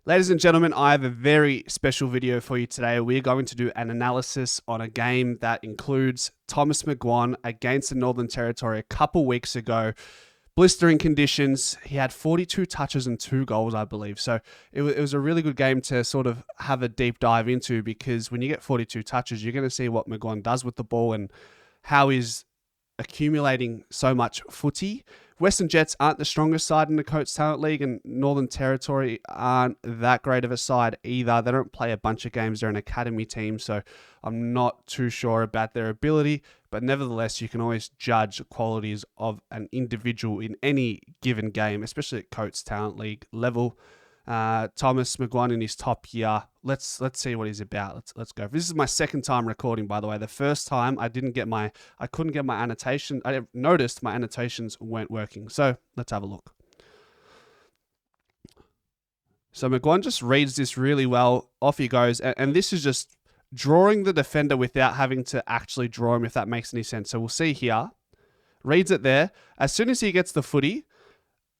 Ladies and gentlemen, I have a very special video for you today. We're going to do an analysis on a game that includes Thomas McGuane against the Northern Territory a couple weeks ago. Blistering conditions. He had 42 touches and 2 goals, I believe. So it was a really good game to sort of have a deep dive into, because when you get 42 touches, you're going to see what McGuane does with the ball and how he's accumulating so much footy. Western Jets aren't the strongest side in the Coates Talent League, and Northern Territory aren't that great of a side either. They don't play a bunch of games. They're an academy team, so I'm not too sure about their ability. But nevertheless, you can always judge qualities of an individual in any given game, especially at Coates Talent League level. Thomas McGuane in his top year. Let's see what he's about. Let's go. This is my second time recording, by the way. The first time I couldn't get my annotation. I noticed my annotations weren't working. So let's have a look. So McGuane just reads this really well. Off he goes, and this is just drawing the defender without having to actually draw him, if that makes any sense. So we'll see here. Reads it there. As soon as he gets the footy,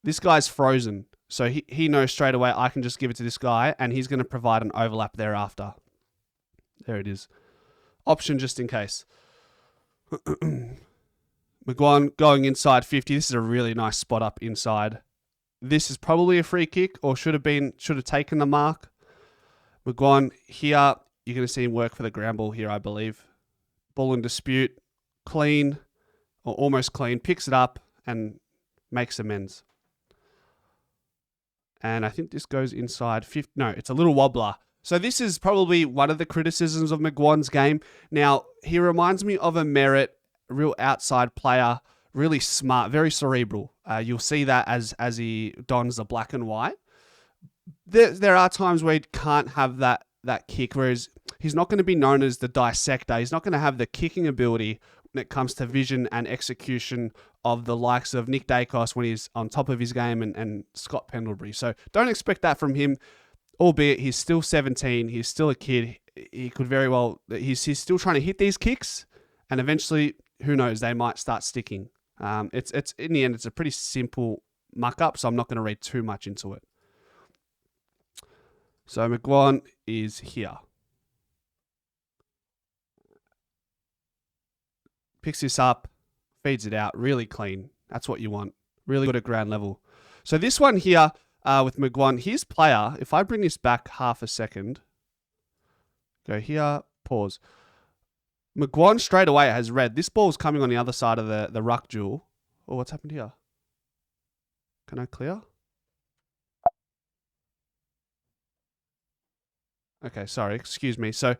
this guy's frozen. So he knows straight away, I can just give it to this guy, and he's going to provide an overlap thereafter. There it is. Option just in case. McGuane going inside 50. This is a really nice spot up inside. This is probably a free kick, or should have taken the mark. McGuane here, you're going to see him work for the ground ball here, I believe. Ball in dispute. Clean, or almost clean. Picks it up and makes amends. And I think this goes inside 50. No, it's a little wobbler. So this is probably one of the criticisms of McGuane's game. Now, he reminds me of a Merritt, real outside player, really smart, very cerebral. You'll see that as he dons the black and white. There are times where he can't have that kick, whereas he's not going to be known as the dissector. He's not going to have the kicking ability when it comes to vision and execution of the likes of Nick Dacos when he's on top of his game and Scott Pendlebury. So don't expect that from him, albeit he's still 17. He's still a kid. He could very well... He's still trying to hit these kicks, and eventually, who knows, they might start sticking. It's in the end, it's a pretty simple muck-up, so I'm not going to read too much into it. So McGuane is here. Picks this up, feeds it out, really clean. That's what you want. Really good at ground level. So this one here with McGuane, his player, if I bring this back half a second, go here, pause. McGuane straight away has read. This ball's coming on the other side of the ruck duel. Oh, what's happened here? Can I clear? Okay, sorry, excuse me. So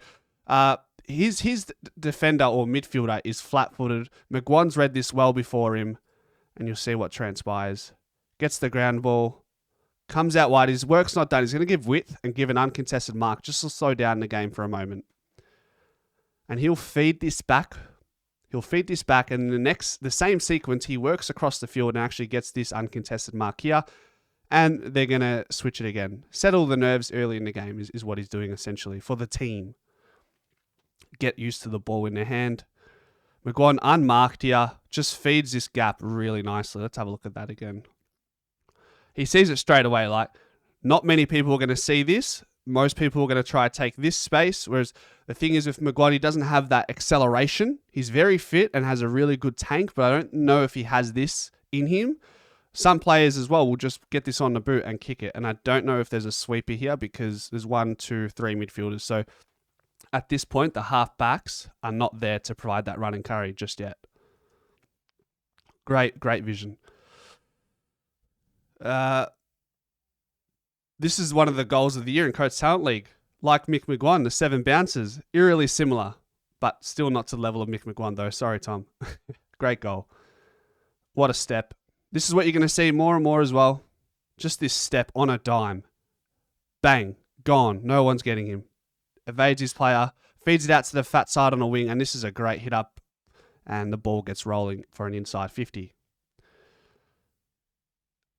his defender or midfielder is flat-footed. McGuane's read this well before him, and you'll see what transpires. Gets the ground ball, comes out wide. His work's not done. He's going to give width and give an uncontested mark just to slow down the game for a moment. And he'll feed this back. And the same sequence, he works across the field and actually gets this uncontested mark here. And they're going to switch it again. Settle the nerves early in the game is what he's doing essentially for the team. Get used to the ball in their hand. McGuane unmarked here. Just feeds this gap really nicely. Let's have a look at that again. He sees it straight away. Like, not many people are going to see this. Most people are going to try to take this space. Whereas the thing is with McGuane, he doesn't have that acceleration. He's very fit and has a really good tank, but I don't know if he has this in him. Some players as well will just get this on the boot and kick it. And I don't know if there's a sweeper here because there's 1, 2, 3 midfielders. So at this point, the half backs are not there to provide that run and carry just yet. Great vision. This is one of the goals of the year in Coates Talent League. Like Mick McGuane, the 7 bounces. Eerily similar, but still not to the level of Mick McGuane though. Sorry, Tom. Great goal. What a step. This is what you're going to see more and more as well. Just this step on a dime. Bang. Gone. No one's getting him. Evades his player. Feeds it out to the fat side on a wing. And this is a great hit up. And the ball gets rolling for an inside 50.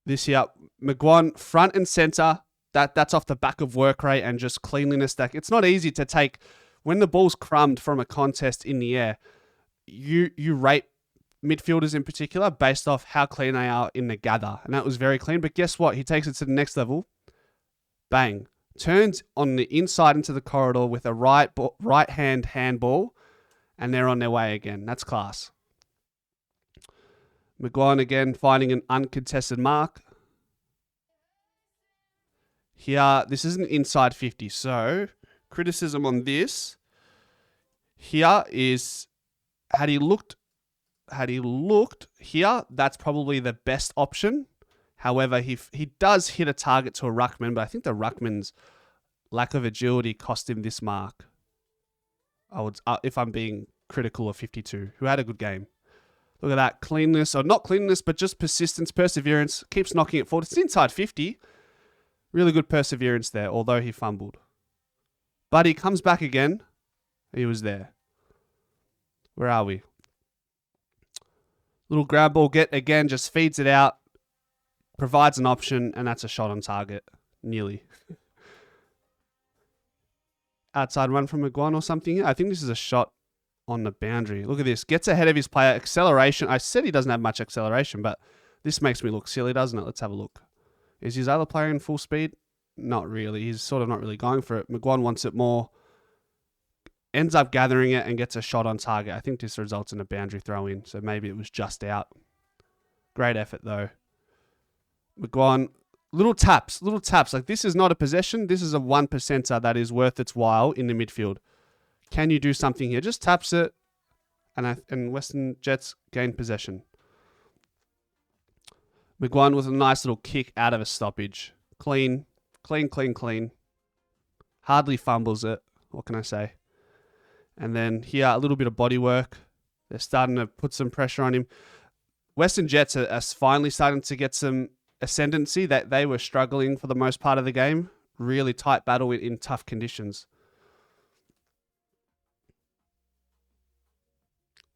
This here. McGuane front and center. That's off the back of work rate and just cleanliness. It's not easy to take. When the ball's crumbed from a contest in the air, you rate midfielders in particular based off how clean they are in the gather. And that was very clean. But guess what? He takes it to the next level. Bang. turns on the inside into the corridor with a right hand handball, and they're on their way again. That's class. McGuane again finding an uncontested mark. Here, this is an inside 50, so criticism on this here is had he looked here, that's probably the best option. However, he does hit a target to a ruckman, but I think the ruckman's lack of agility cost him this mark. I would, if I'm being critical of 52, who had a good game. Look at that cleanness, or not cleanness, but just persistence, perseverance. Keeps knocking it forward. It's inside 50. Really good perseverance there, although he fumbled. But he comes back again. He was there. Where are we? Little grab ball get again, just feeds it out, provides an option, and that's a shot on target. Nearly. Outside run from McGuane or something. I think this is a shot on the boundary. Look at this. Gets ahead of his player. Acceleration. I said he doesn't have much acceleration, but this makes me look silly, doesn't it? Let's have a look. Is his other player in full speed? Not really. He's sort of not really going for it. McGuane wants it more. Ends up gathering it and gets a shot on target. I think this results in a boundary throw in, so maybe it was just out. Great effort, though. McGuane, little taps. Like, this is not a possession. This is a 1%er that is worth its while in the midfield. Can you do something here? Just taps it, and Western Jets gain possession. McGuane with a nice little kick out of a stoppage. Clean. Hardly fumbles it. What can I say? And then here, a little bit of body work. They're starting to put some pressure on him. Western Jets are finally starting to get some ascendancy. That they were struggling for the most part of the game. Really tight battle in tough conditions.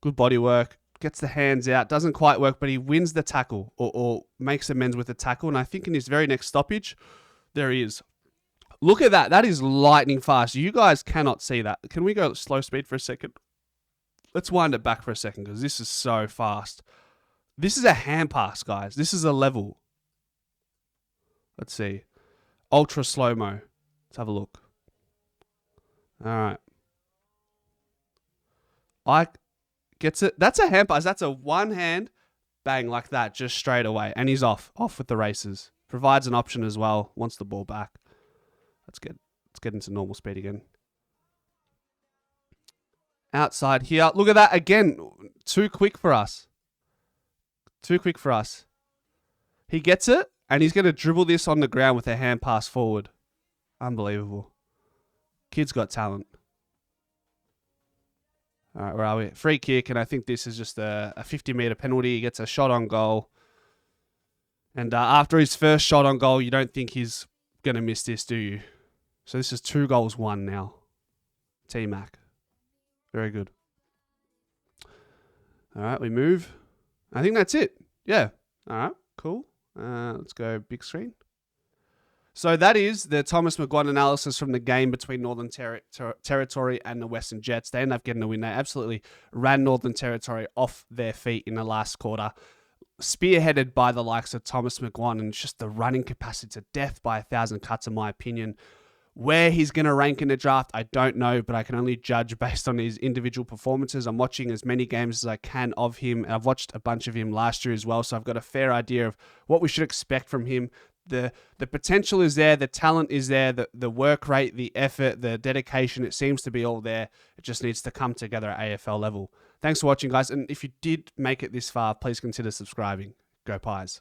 Good body work. Gets the hands out. Doesn't quite work, but he wins the tackle or makes amends with the tackle. And I think in his very next stoppage, there he is. Look at that. That is lightning fast. You guys cannot see that. Can we go slow speed for a second? Let's wind it back for a second because this is so fast. This is a hand pass, guys. This is a level. Let's see. Ultra slow-mo. Let's have a look. All right. Gets it. That's a hand pass. That's a one hand bang like that, just straight away. And he's off with the races. Provides an option as well. Wants the ball back. Let's get into normal speed again. Outside here. Look at that again. Too quick for us. He gets it, and he's going to dribble this on the ground with a hand pass forward. Unbelievable. Kid's got talent. All right, where are we? Free kick, and I think this is just a 50-meter penalty. He gets a shot on goal. And after his first shot on goal, you don't think he's going to miss this, do you? So this is 2-1 now. T-Mac. Very good. All right, we move. I think that's it. Yeah. All right, cool. Let's go big screen. So that is the Thomas McGuane analysis from the game between Northern Territory and the Western Jets. They end up getting a win. They absolutely ran Northern Territory off their feet in the last quarter, spearheaded by the likes of Thomas McGuane, and just the running capacity to death by 1,000 cuts, in my opinion. Where he's going to rank in the draft, I don't know, but I can only judge based on his individual performances. I'm watching as many games as I can of him. I've watched a bunch of him last year as well, so I've got a fair idea of what we should expect from him. The potential is there, the talent is there, the work rate, the effort, the dedication, it seems to be all there. It just needs to come together at AFL level. Thanks for watching, guys, and if you did make it this far, please consider subscribing. Go Pies.